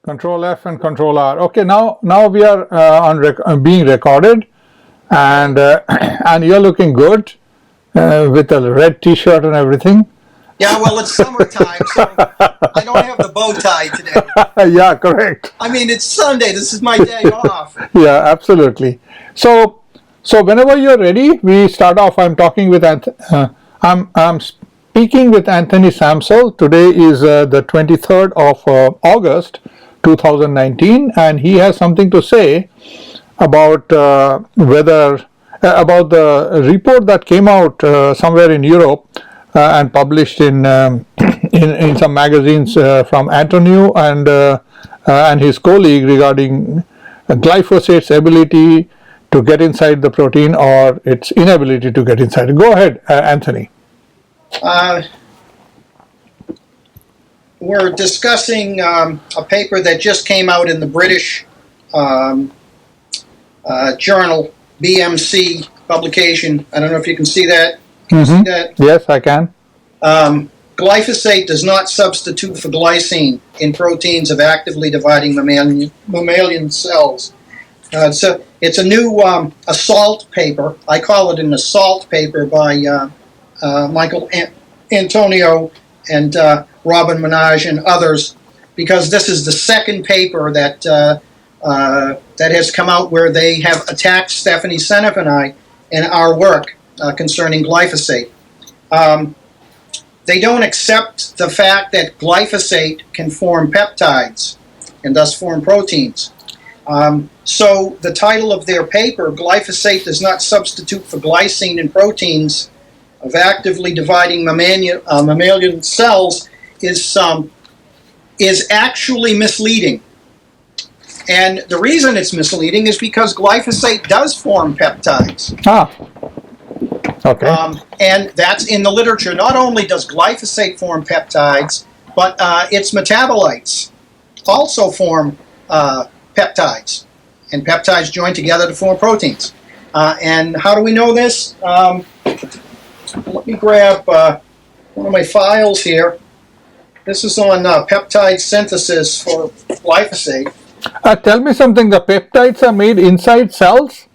Control F and Control R. Okay, now we are being recorded, and and you're looking good with a red T-shirt and everything. Yeah, well, it's summertime, so I don't have the bow tie today. Yeah, correct. I mean, it's Sunday. This is my day off. Yeah, absolutely. So whenever you're ready, we start off. I'm talking with I'm speaking with Anthony Samsel. Today is the 23rd of August, 2019, and he has something to say about about the report that came out somewhere in Europe and published in in some magazines from Antoniou and his colleague regarding glyphosate's ability to get inside the protein or its inability to get inside. Go ahead, Anthony. We're discussing a paper that just came out in the British journal, BMC publication. I don't know if you can see that. Can you see that? Yes, I can. Glyphosate does not substitute for glycine in proteins of actively dividing mammalian cells. So it's a new assault paper. I call it an assault paper by Michael Antonou and Robin Minaj and others, because this is the second paper that that has come out where they have attacked Anthony Samsel and I and our work concerning glyphosate. They don't accept the fact that glyphosate can form peptides and thus form proteins. So the title of their paper, Glyphosate Does Not Substitute for Glycine in Proteins of Actively Dividing Mammalian Cells, is actually misleading. And the reason it's misleading is because glyphosate does form peptides. Okay. And that's in the literature. Not only does glyphosate form peptides, but its metabolites also form peptides. And peptides join together to form proteins. And how do we know this? Let me grab one of my files here. This is on peptide synthesis for glyphosate. Tell me something. The peptides are made inside cells?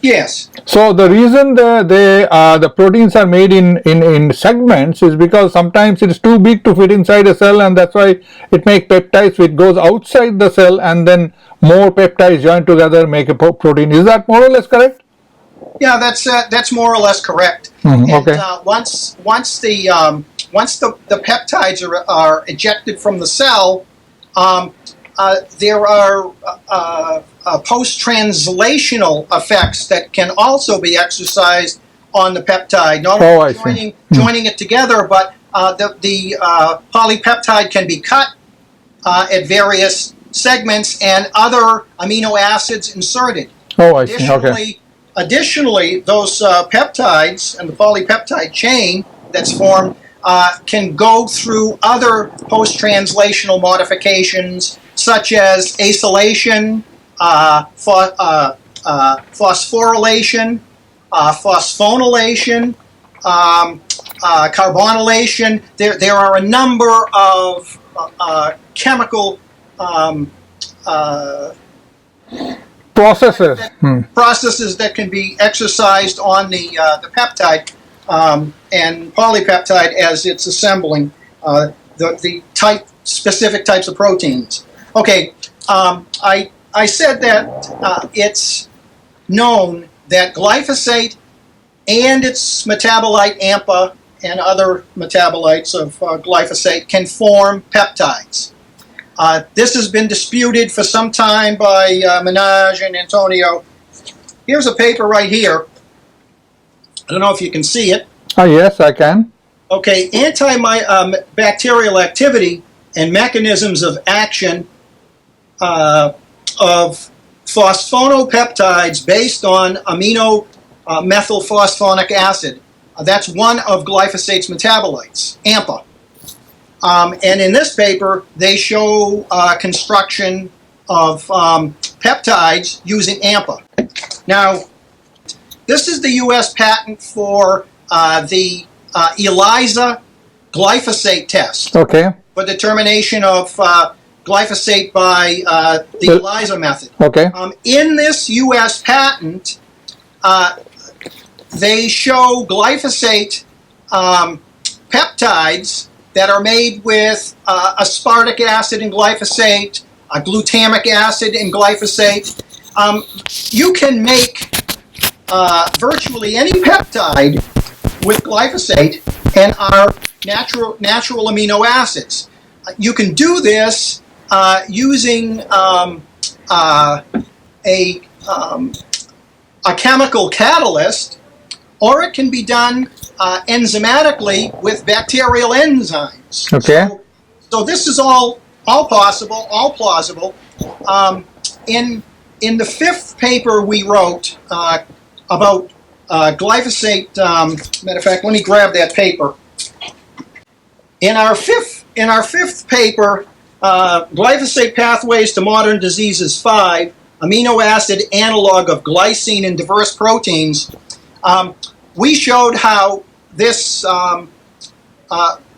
Yes. So the reason the proteins are made in segments is because sometimes it's too big to fit inside a cell, and that's why it makes peptides which goes outside the cell, and then more peptides join together make a protein. Is that more or less correct? Yeah, that's more or less correct. Okay. And once the peptides are ejected from the cell, there are post-translational effects that can also be exercised on the peptide. Not only joining it together, but the polypeptide can be cut at various segments and other amino acids inserted. Oh, I see. Okay. Additionally, those peptides and the polypeptide chain that's formed can go through other post-translational modifications such as acylation, phosphorylation, phosphonylation, carbonylation. There are a number of chemical processes that can be exercised on the peptide and polypeptide as it's assembling the specific types of proteins. Okay, I said that it's known that glyphosate and its metabolite AMPA and other metabolites of glyphosate can form peptides. This has been disputed for some time by Minaj and Antonio. Here's a paper right here. I don't know if you can see it. Oh, yes, I can. Okay, antibacterial activity and mechanisms of action of phosphonopeptides based on amino methylphosphonic acid. That's one of glyphosate's metabolites, AMPA. And in this paper, they show construction of peptides using AMPA. Now, this is the U.S. patent for the ELISA glyphosate test. Okay. For determination of glyphosate by the ELISA method. Okay. In this U.S. patent, they show glyphosate peptides that are made with aspartic acid in glyphosate, glutamic acid in glyphosate. You can make virtually any peptide with glyphosate and our natural amino acids. You can do this using a chemical catalyst, or it can be done enzymatically with bacterial enzymes. Okay. So this is all possible, all plausible. In the fifth paper we wrote about glyphosate, matter of fact, let me grab that paper. In our fifth paper, Glyphosate Pathways to Modern Diseases 5, Amino Acid Analog of Glycine in Diverse Proteins, we showed how this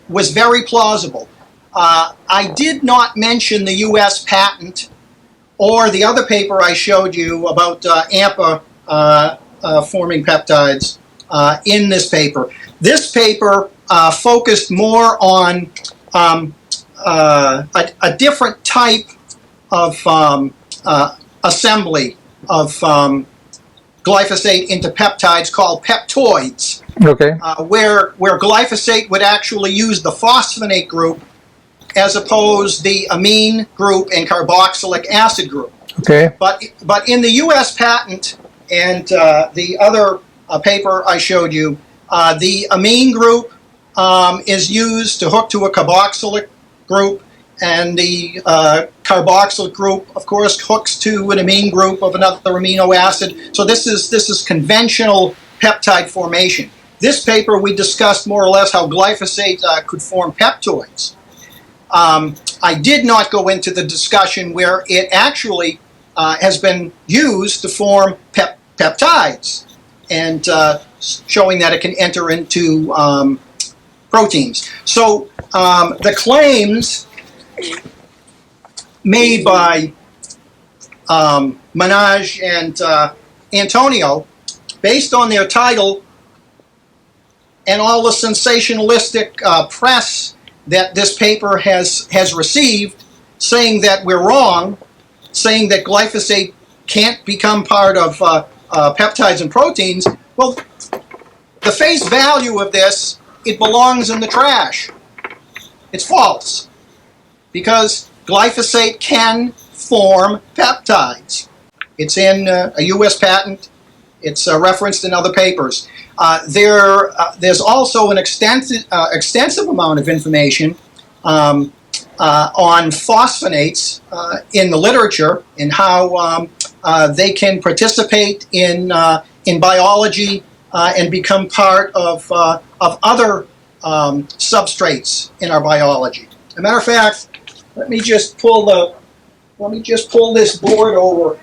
was very plausible. I did not mention the U.S. patent or the other paper I showed you about AMPA forming peptides in this paper. This paper focused more on a different type of assembly of glyphosate into peptides called peptoids. Okay. Where glyphosate would actually use the phosphonate group as opposed the amine group and carboxylic acid group. Okay. But in the U.S. patent and the other paper I showed you, the amine group is used to hook to a carboxylic group, and the carboxylic group, of course, hooks to an amine group of another amino acid. So this is conventional peptide formation. This paper we discussed more or less how glyphosate could form peptoids. I did not go into the discussion where it actually has been used to form peptides, and showing that it can enter into proteins. So the claims made by Minaj and Antoniou, based on their title and all the sensationalistic press that this paper has received, saying that we're wrong, saying that glyphosate can't become part of peptides and proteins, well, the face value of this, it belongs in the trash. It's false, because glyphosate can form peptides. It's in a U.S. patent. It's referenced in other papers. There's also an extensive amount of information on phosphonates in the literature, and how they can participate in biology and become part of other substrates in our biology. As a matter of fact, let me just pull this board over.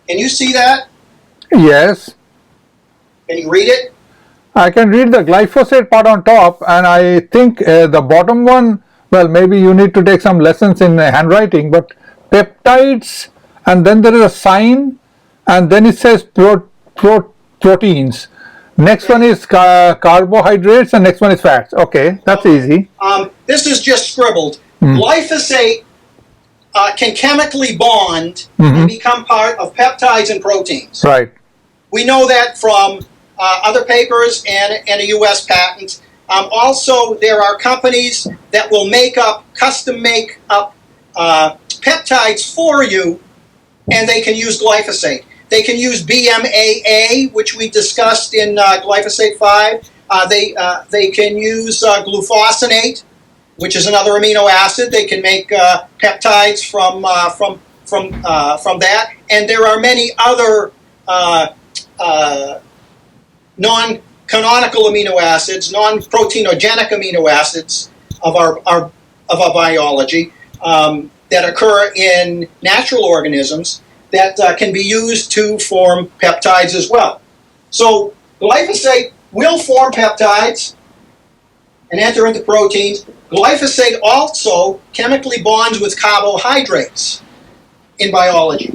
Can you see that? Yes. Can you read it? I can read the glyphosate part on top, and I think the bottom one, well, maybe you need to take some lessons in handwriting, but peptides, and then there is a sign, and then it says proteins. Next one is carbohydrates, and next one is fats. Okay, that's easy. This is just scribbled. Glyphosate can chemically bond and become part of peptides and proteins. Right. We know that from other papers and a U.S. patent. Also, there are companies that will custom make up peptides for you, and they can use glyphosate. They can use BMAA, which we discussed in Glyphosate 5. They can use glufosinate, which is another amino acid. They can make peptides from that, and there are many other non-canonical amino acids, non-proteinogenic amino acids of our biology that occur in natural organisms that can be used to form peptides as well. So glyphosate will form peptides. and enter into proteins. Glyphosate also chemically bonds with carbohydrates in biology.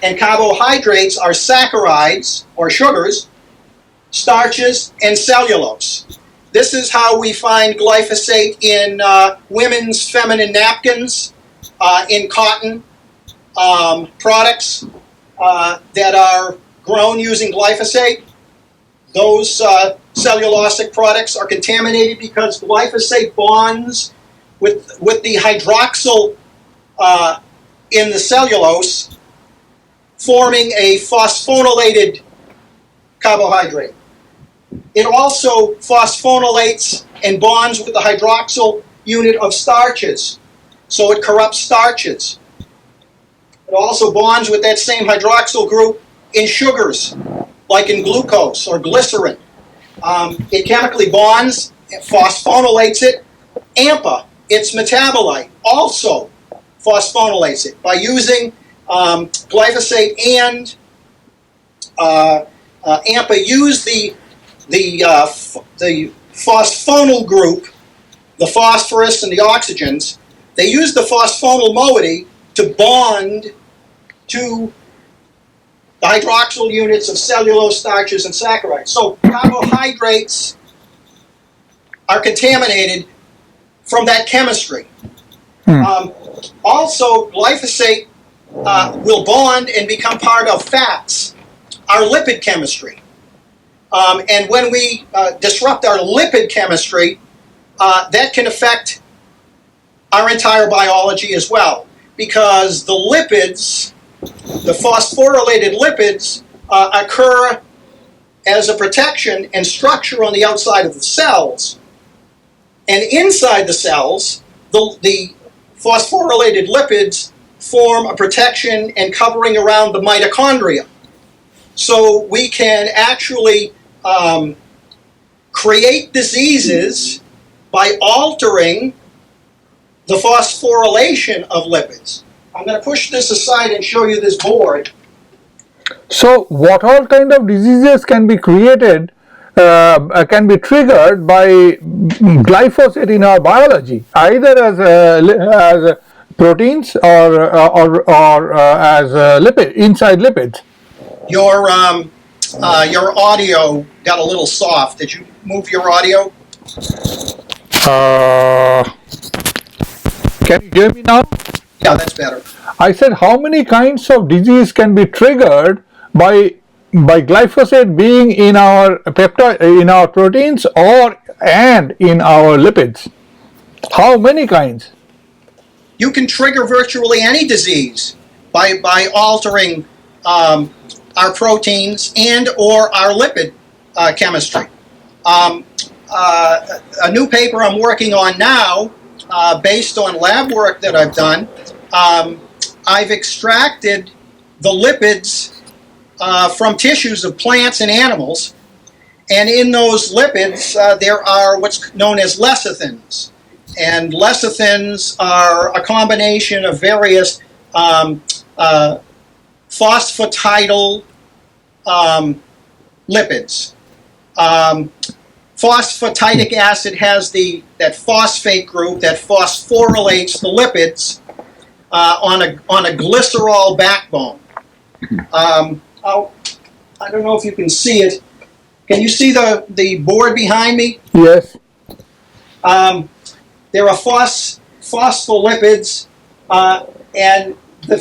And carbohydrates are saccharides, or sugars, starches, and cellulose. This is how we find glyphosate in women's feminine napkins, in cotton products that are grown using glyphosate. Those cellulosic products are contaminated because glyphosate bonds with the hydroxyl in the cellulose, forming a phosphorylated carbohydrate. It also phosphorylates and bonds with the hydroxyl unit of starches, so it corrupts starches. It also bonds with that same hydroxyl group in sugars, like in glucose or glycerin. It chemically bonds, it phosphorylates it. AMPA, its metabolite, also phosphorylates it by using glyphosate and AMPA use the phosphoryl group, the phosphorus and the oxygens. They use the phosphoryl moiety to bond to the hydroxyl units of cellulose, starches, and saccharides. So carbohydrates are contaminated from that chemistry. Also, glyphosate will bond and become part of fats, our lipid chemistry. And when we disrupt our lipid chemistry, that can affect our entire biology as well, because the lipids, the phosphorylated lipids, occur as a protection and structure on the outside of the cells. And inside the cells, the phosphorylated lipids form a protection and covering around the mitochondria. So we can actually create diseases by altering the phosphorylation of lipids. I'm going to push this aside and show you this board. So, what all kind of diseases can be created, can be triggered by glyphosate in our biology, either as proteins or as inside lipids? Your audio got a little soft. Did you move your audio? Can you hear me now? Yeah, that's better. I said, how many kinds of disease can be triggered by glyphosate being in our in our proteins and in our lipids? How many kinds? You can trigger virtually any disease by altering our proteins and or our lipid chemistry. A new paper I'm working on now, based on lab work that I've done, I've extracted the lipids from tissues of plants and animals, and in those lipids there are what's known as lecithins. And lecithins are a combination of various phosphatidyl lipids. Phosphatidic acid has that phosphate group that phosphorylates the lipids on a glycerol backbone. I don't know if you can see it. Can you see the board behind me? Yes. There are phospholipids, and the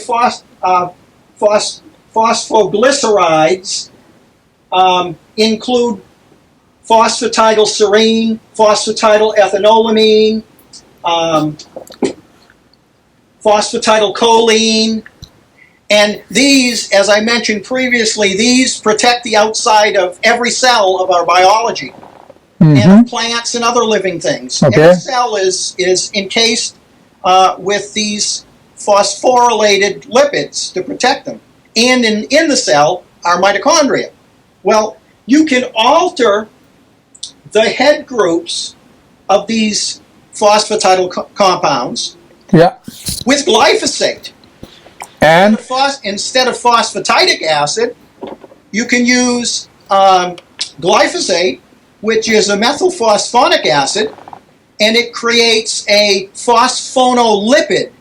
phosphoglycerides include phosphatidylserine, phosphatidylethanolamine, phosphatidylcholine, and these, as I mentioned previously, these protect the outside of every cell of our biology, and of plants and other living things. Okay. Every cell is encased with these phosphorylated lipids to protect them. And in the cell are mitochondria. Well, you can alter the head groups of these phosphatidyl compounds with glyphosate. And instead of phosphatidic acid, you can use glyphosate, which is a methylphosphonic acid, and it creates a phospholipid.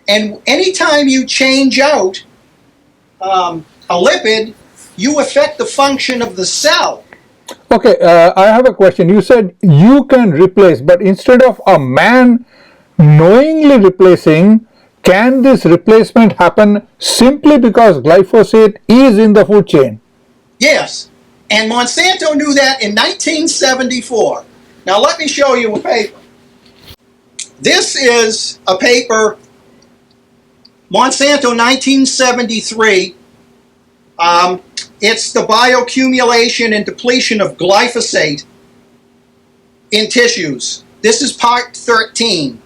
And anytime you change out a lipid, you affect the function of the cell. Okay, I have a question. You said you can replace, but instead of a man knowingly replacing, can this replacement happen simply because glyphosate is in the food chain? Yes, and Monsanto knew that in 1974. Now let me show you a paper. This is a paper, Monsanto 1973. It's the bioaccumulation and depletion of glyphosate in tissues. This is part 13.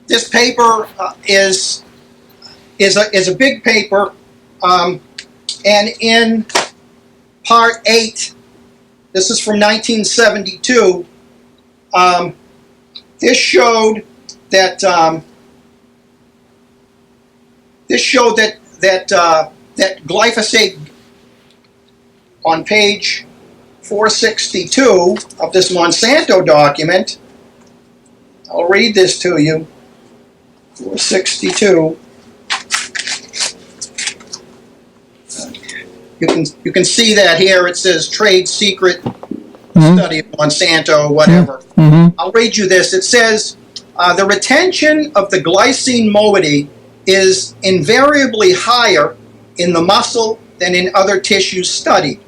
This paper is a big paper, and in part 8, this is from 1972. This showed that that glyphosate, on page 462 of this Monsanto document. I'll read this to you. 462. You can see that here. It says trade secret study of Monsanto, whatever. I'll read you this. It says the retention of the glycine moiety is invariably higher in the muscle than in other tissues studied,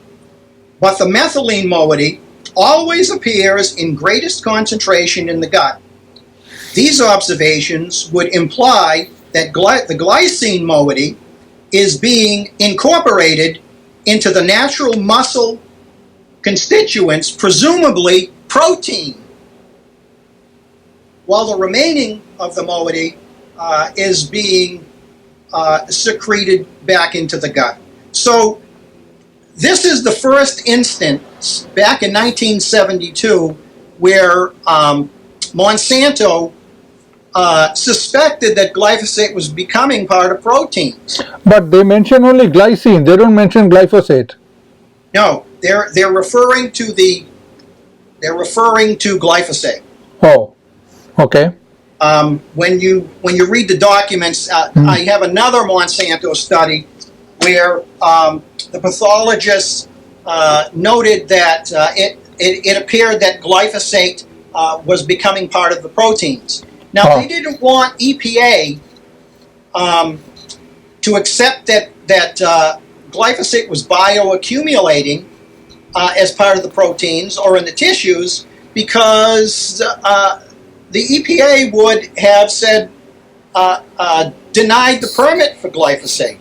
but the methylene moiety always appears in greatest concentration in the gut. These observations would imply that the glycine moiety is being incorporated into the natural muscle constituents, presumably protein, while the remaining of the moiety is being secreted back into the gut. So this is the first instance back in 1972 where Monsanto suspected that glyphosate was becoming part of proteins. But they mention only glycine. They don't mention glyphosate. No, they're referring to glyphosate. Oh, okay. When you read the documents, I have another Monsanto study where the pathologist noted that it appeared that glyphosate was becoming part of the proteins. Now, they didn't want EPA to accept that glyphosate was bioaccumulating as part of the proteins or in the tissues because the EPA would have said, denied the permit for glyphosate.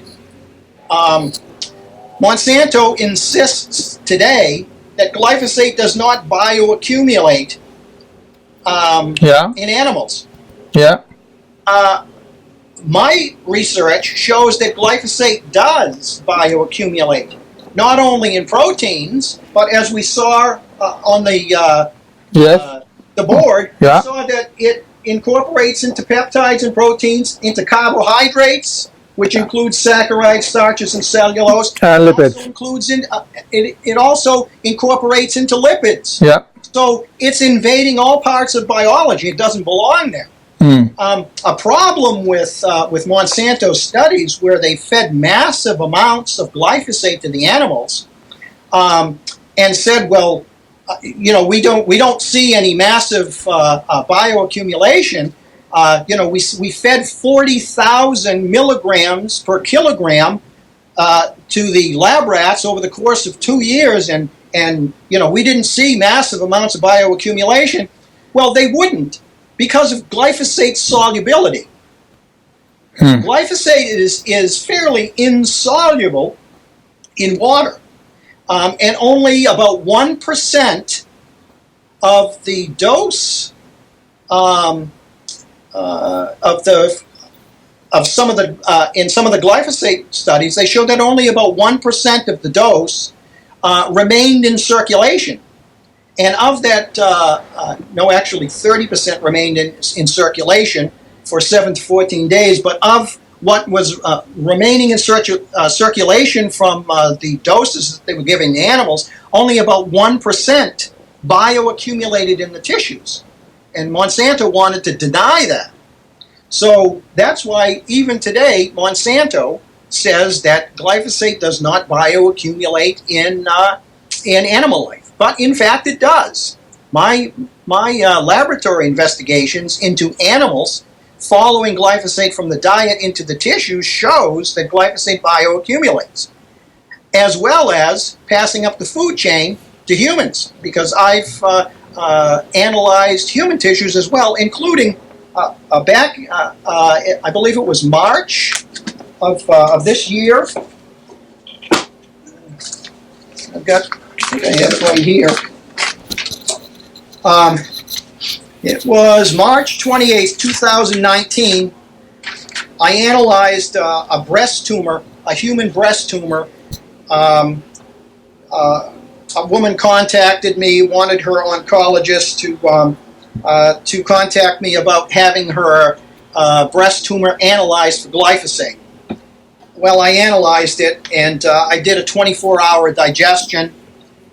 Monsanto insists today that glyphosate does not bioaccumulate in animals. Yeah. My research shows that glyphosate does bioaccumulate, not only in proteins, but as we saw on the board, we saw that it incorporates into peptides and proteins, into carbohydrates, which includes saccharides, starches, and cellulose. And lipids. It also incorporates into lipids. Yeah. So it's invading all parts of biology. It doesn't belong there. A problem with Monsanto's studies, where they fed massive amounts of glyphosate to the animals, and said, well, we don't see any massive bioaccumulation. We fed 40,000 milligrams per kilogram to the lab rats over the course of 2 years, and we didn't see massive amounts of bioaccumulation. Well, they wouldn't, because of glyphosate's solubility. Glyphosate is fairly insoluble in water, and only about 1% of the dose in some of the glyphosate studies, they showed that only about 1% of the dose remained in circulation. And of that, actually 30% remained in circulation for 7 to 14 days. But of what was remaining in circulation from the doses that they were giving the animals, only about 1% bioaccumulated in the tissues. And Monsanto wanted to deny that. So that's why even today Monsanto says that glyphosate does not bioaccumulate in animal life. But in fact it does. My laboratory investigations into animals following glyphosate from the diet into the tissues shows that glyphosate bioaccumulates, as well as passing up the food chain to humans, because I've analyzed human tissues as well, including I believe it was March of this year. I think I have it right here. It was March 28th, 2019. I analyzed a breast tumor, a human breast tumor. A woman contacted me, wanted her oncologist to contact me about having her breast tumor analyzed for glyphosate. Well, I analyzed it, and I did a 24-hour digestion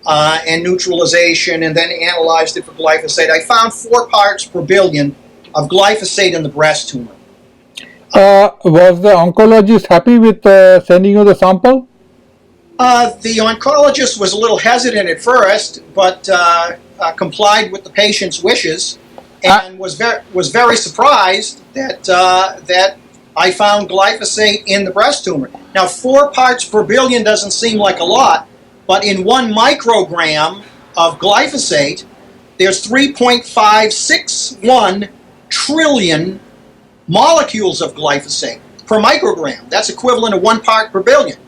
and neutralization, and then analyzed it for glyphosate. I found 4 parts per billion of glyphosate in the breast tumor. Was the oncologist happy with sending you the sample? The oncologist was a little hesitant at first, but complied with the patient's wishes, and was very surprised that that I found glyphosate in the breast tumor. Now, 4 parts per billion doesn't seem like a lot, but in 1 microgram of glyphosate, there's 3.561 trillion molecules of glyphosate per microgram. That's equivalent to 1 part per billion.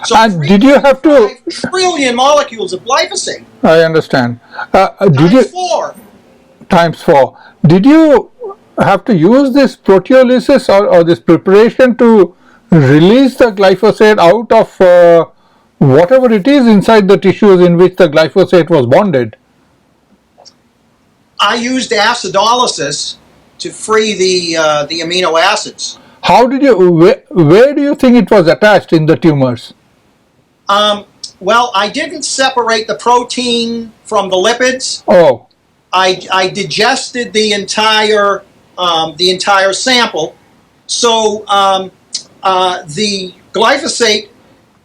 So and did you have to trillion molecules of glyphosate? I understand. Times 4. Times 4. Did you have to use this proteolysis or this preparation to release the glyphosate out of whatever it is inside the tissues in which the glyphosate was bonded? I used acidolysis to free the amino acids. How did you? Where do you think it was attached in the tumors? Well, I didn't separate the protein from the lipids. Oh. I digested the entire sample. So the glyphosate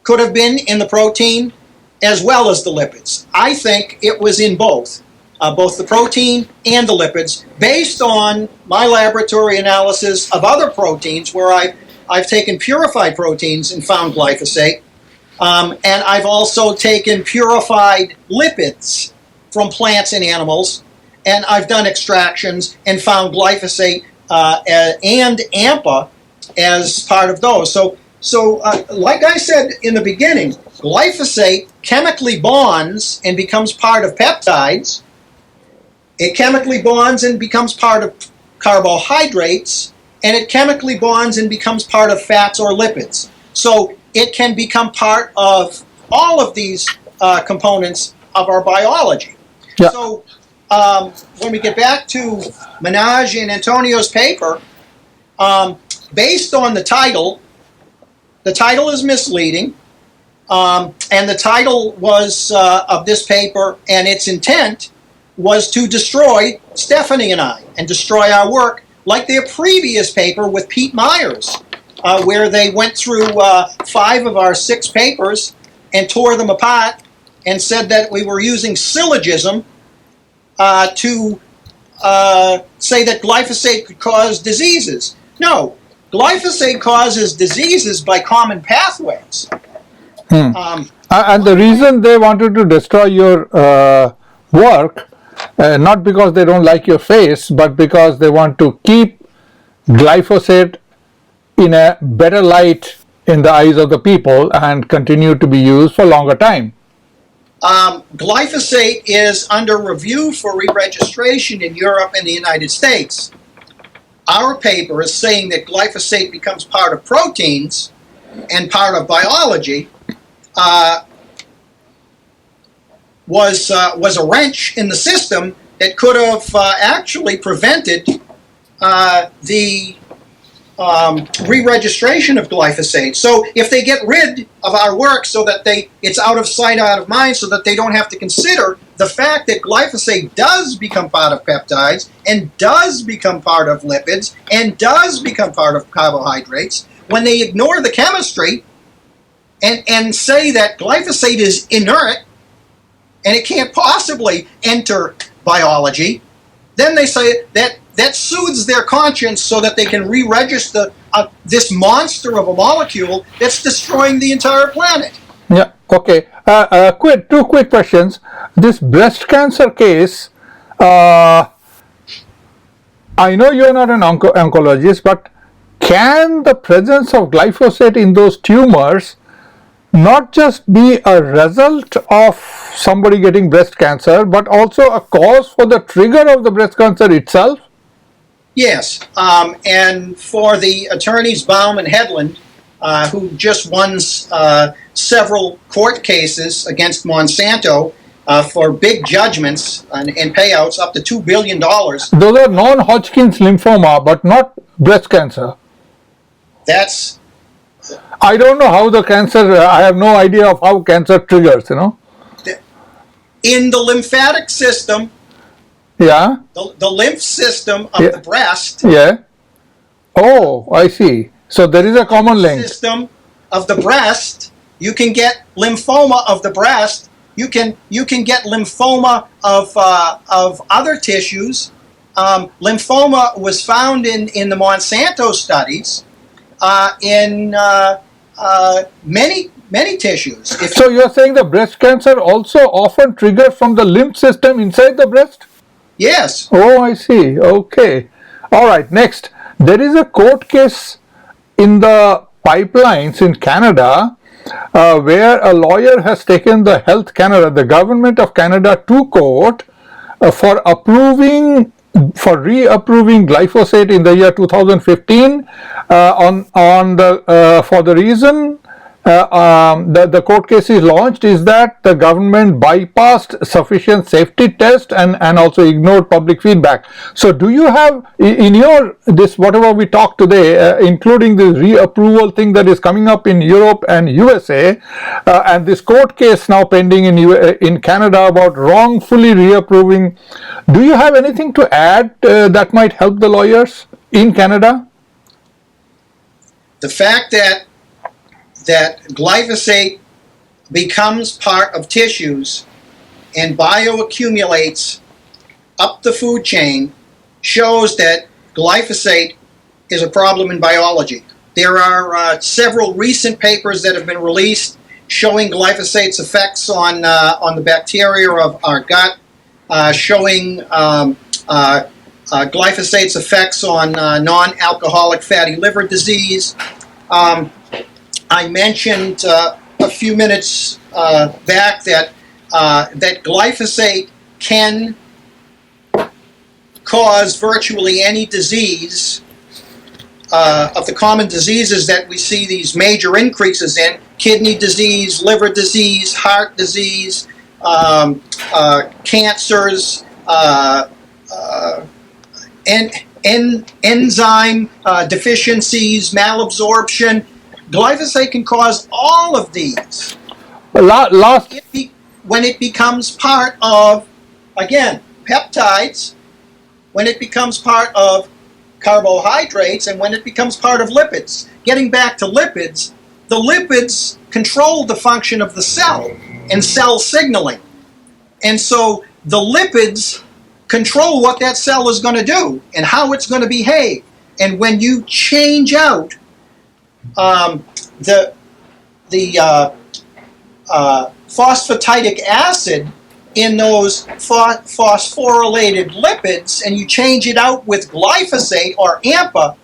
could have been in the protein as well as the lipids. I think it was in both the protein and the lipids, based on my laboratory analysis of other proteins where I've taken purified proteins and found glyphosate. And I've also taken purified lipids from plants and animals, and I've done extractions and found glyphosate and AMPA as part of those. So like I said in the beginning, glyphosate chemically bonds and becomes part of peptides. It chemically bonds and becomes part of carbohydrates, and it chemically bonds and becomes part of fats or lipids. So it can become part of all of these components of our biology. Yeah. So when we get back to Minaj and Antonio's paper, based on the title is misleading, and the title was of this paper, and its intent was to destroy Stephanie and I, and destroy our work, like their previous paper with Pete Myers, where they went through 5 of our 6 papers and tore them apart and said that we were using syllogism to say that glyphosate could cause diseases. No, glyphosate causes diseases by common pathways. And the reason they wanted to destroy your work, not because they don't like your face, but because they want to keep glyphosate in a better light in the eyes of the people and continue to be used for longer time. Glyphosate is under review for re-registration in Europe and the United States. Our paper is saying that glyphosate becomes part of proteins and part of biology, was a wrench in the system that could have actually prevented the re-registration of glyphosate. So if they get rid of our work so that it's out of sight, out of mind, so that they don't have to consider the fact that glyphosate does become part of peptides and does become part of lipids and does become part of carbohydrates, when they ignore the chemistry and say that glyphosate is inert and it can't possibly enter biology, then they say that soothes their conscience so that they can re-register this monster of a molecule that's destroying the entire planet. Yeah, okay. Two quick questions. This breast cancer case, I know you're not an oncologist, but can the presence of glyphosate in those tumors not just be a result of somebody getting breast cancer, but also a cause for the trigger of the breast cancer itself? Yes, and for the attorneys Baum and Hedlund, who just won several court cases against Monsanto for big judgments and payouts up to $2 billion. Those are non-Hodgkin's lymphoma, but not breast cancer. I don't know how the cancer, I have no idea of how cancer triggers, In the lymphatic system, yeah, the lymph system of the breast. Yeah. Oh, I see. So there is a common link. System of the breast, you can get lymphoma of the breast. You can get lymphoma of other tissues. Lymphoma was found in the Monsanto studies in many tissues. So you're saying the breast cancer also often triggers from the lymph system inside the breast? Yes. Oh, I see. Okay. All right. Next, there is a court case in the pipelines in Canada where a lawyer has taken the Health Canada, the government of Canada, to court for reapproving glyphosate in the year 2015 for the reason the court case is launched is that the government bypassed sufficient safety test and also ignored public feedback. So do you have in your whatever we talked today, including this reapproval thing that is coming up in Europe and USA, and this court case now pending in Canada about wrongfully reapproving, do you have anything to add that might help the lawyers in Canada? The fact that glyphosate becomes part of tissues and bioaccumulates up the food chain shows that glyphosate is a problem in biology. There are several recent papers that have been released showing glyphosate's effects on the bacteria of our gut, showing glyphosate's effects on non-alcoholic fatty liver disease. I mentioned a few minutes back that glyphosate can cause virtually any disease of the common diseases that we see these major increases in: kidney disease, liver disease, heart disease, cancers, enzyme deficiencies, malabsorption. Glyphosate can cause all of these. When it becomes part of, again, peptides, when it becomes part of carbohydrates, and when it becomes part of lipids. Getting back to lipids, the lipids control the function of the cell and cell signaling. And so the lipids control what that cell is going to do and how it's going to behave. And when you change out the phosphatidic acid in those phosphorylated lipids, and you change it out with glyphosate or AMPA,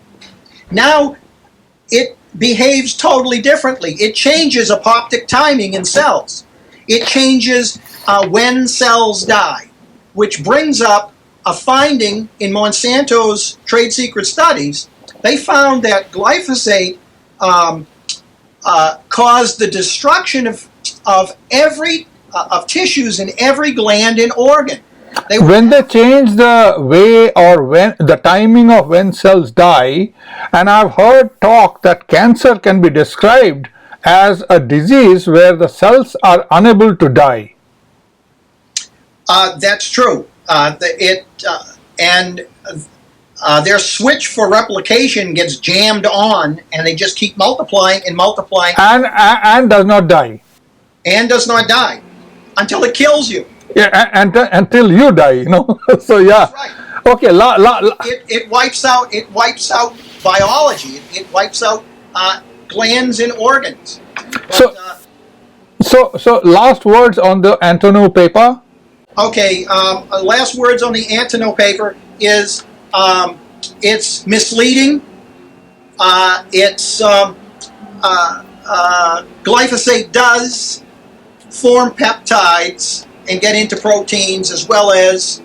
now it behaves totally differently. It changes apoptic timing in cells. It changes when cells die, which brings up a finding in Monsanto's trade secret studies. They found that glyphosate caused the destruction of tissues in every gland and organ. When they change the way or when the timing of when cells die, and I've heard talk that cancer can be described as a disease where the cells are unable to die. That's true. Their switch for replication gets jammed on, and they just keep multiplying and multiplying, and does not die. And does not die until it kills you. Yeah, until you die, So yeah. That's right. Okay. It wipes out biology. It wipes out glands and organs. But, so last words on the Antonou paper. Okay. Last words on the Antonou paper is it's misleading. Glyphosate does form peptides and get into proteins, as well as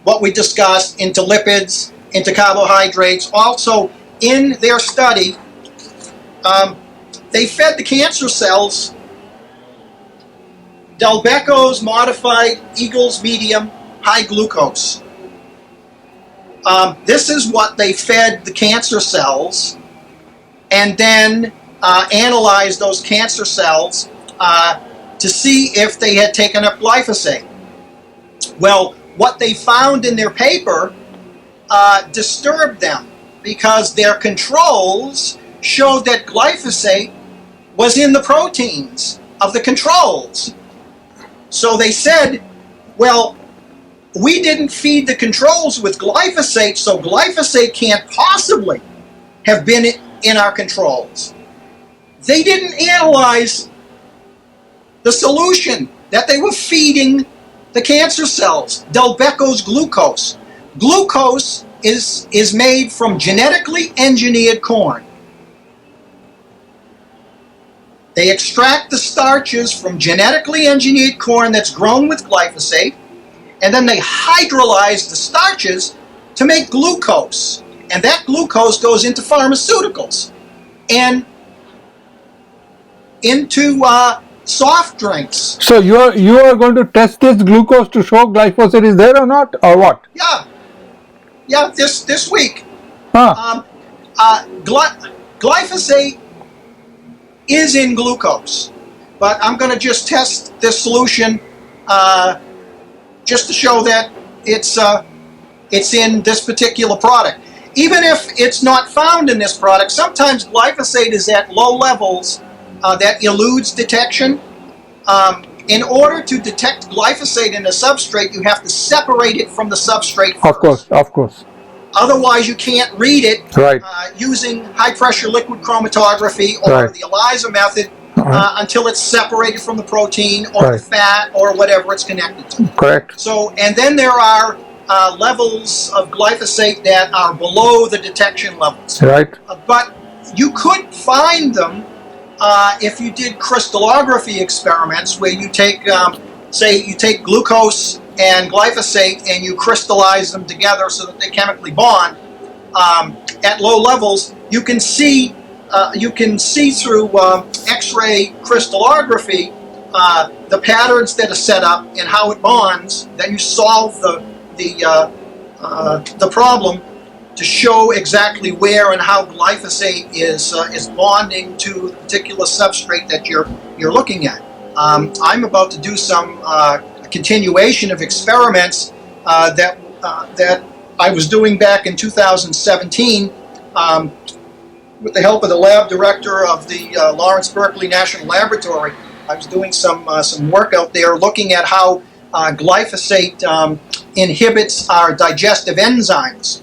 what we discussed, into lipids, into carbohydrates. Also, in their study, they fed the cancer cells Delbecco's modified Eagles medium high glucose. This is what they fed the cancer cells, and then analyzed those cancer cells to see if they had taken up glyphosate. Well, what they found in their paper disturbed them, because their controls showed that glyphosate was in the proteins of the controls. So they said, well, we didn't feed the controls with glyphosate, so glyphosate can't possibly have been in our controls. They didn't analyze the solution that they were feeding the cancer cells, Delbecco's glucose. Glucose is made from genetically engineered corn. They extract the starches from genetically engineered corn that's grown with glyphosate, and then they hydrolyze the starches to make glucose. And that glucose goes into pharmaceuticals and into soft drinks. So you are going to test this glucose to show glyphosate is there or not, or what? Yeah. This week. Glyphosate is in glucose, but I'm going to just test this solution just to show that it's in this particular product. Even if it's not found in this product, sometimes glyphosate is at low levels that eludes detection. In order to detect glyphosate in a substrate, you have to separate it from the substrate first. Of course. Otherwise, you can't read it right. Using high-pressure liquid chromatography or right. the ELISA method until it's separated from the protein or the fat or whatever it's connected to. Correct. So, and then there are levels of glyphosate that are below the detection levels. Right. But you could find them if you did crystallography experiments where you take, say, you take glucose and glyphosate and you crystallize them together so that they chemically bond at low levels. You can see through X-ray crystallography the patterns that are set up and how it bonds. Then you solve the problem to show exactly where and how glyphosate is bonding to the particular substrate that you're looking at. I'm about to do some continuation of experiments that I was doing back in 2017 with the help of the lab director of the Lawrence Berkeley National Laboratory. I was doing some work out there looking at how glyphosate inhibits our digestive enzymes.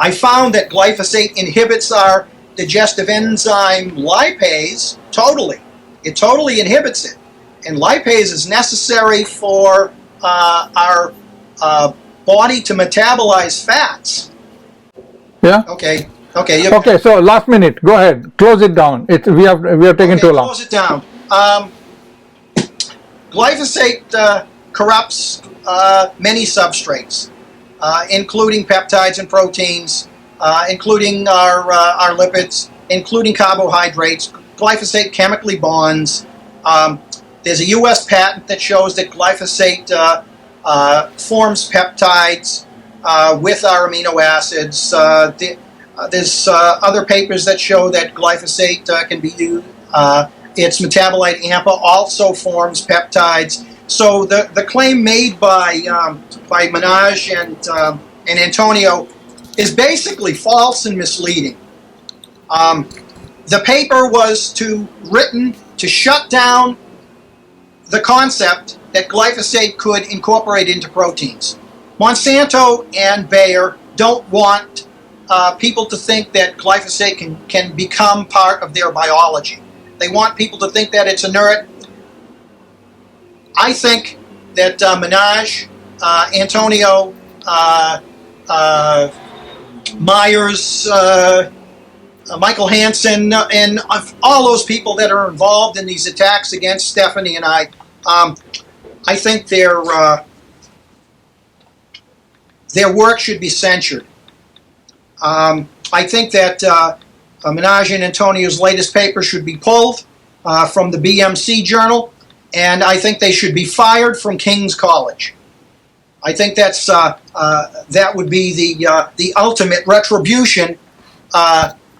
I found that glyphosate inhibits our digestive enzyme lipase totally. It totally inhibits it. And lipase is necessary for our body to metabolize fats. Yeah. Okay. So last minute. Go ahead. Close it down. We are taking too long. Close it down. Glyphosate corrupts many substrates, including peptides and proteins, including our lipids, including carbohydrates. Glyphosate chemically bonds. There's a U.S. patent that shows that glyphosate forms peptides with our amino acids. There's other papers that show that glyphosate can be used. Its metabolite AMPA also forms peptides. So the claim made by Menage and Antoniou is basically false and misleading. The paper was written to shut down the concept that glyphosate could incorporate into proteins. Monsanto and Bayer don't want people to think that glyphosate can become part of their biology. They want people to think that it's inert. I think that Menage, Antoniou, Myers, Michael Hansen, and all those people that are involved in these attacks against Stephanie and I think their work should be censured. I think that Menage and Antoniou's latest paper should be pulled from the BMC journal, and I think they should be fired from King's College. I think that would be the ultimate retribution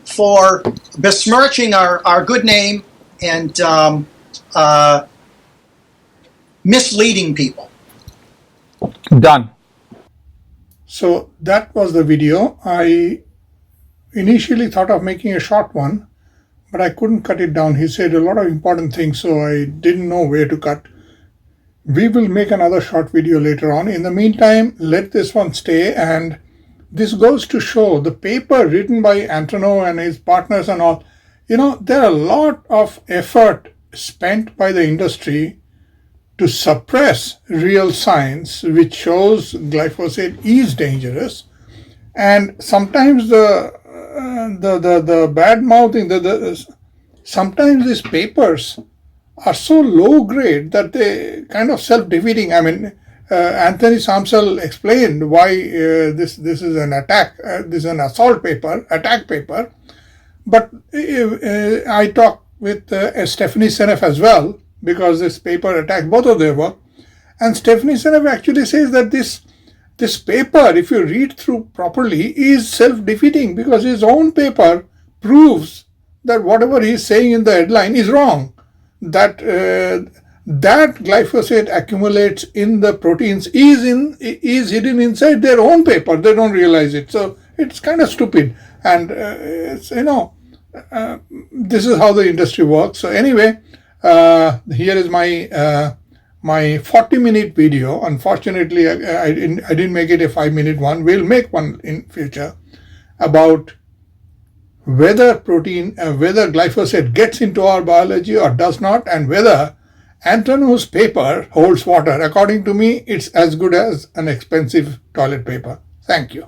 for besmirching our good name and misleading people. Done. So that was the video. I initially thought of making a short one, but I couldn't cut it down. He said a lot of important things, so I didn't know where to cut. We will make another short video later on. In the meantime, let this one stay, and this goes to show the paper written by Antonou and his partners and all, there are a lot of effort spent by the industry to suppress real science which shows glyphosate is dangerous, and sometimes the bad mouthing, sometimes these papers are so low grade that they kind of self-defeating. I mean, Anthony Samsel explained why this is an attack, this is an assault paper, attack paper. But I talked with Stephanie Seneff as well, because this paper attacked both of their work. And Stephanie Seneff actually says that this paper, if you read through properly, is self-defeating, because his own paper proves that whatever he is saying in the headline is wrong. That glyphosate accumulates in the proteins is hidden inside their own paper. They don't realize it. So it's kind of stupid. And this is how the industry works. So anyway, here is my 40-minute video. Unfortunately, I didn't make it a 5-minute one. We'll make one in future about whether glyphosate gets into our biology or does not, and whether Antonou's paper holds water. According to me, it's as good as an expensive toilet paper. Thank you.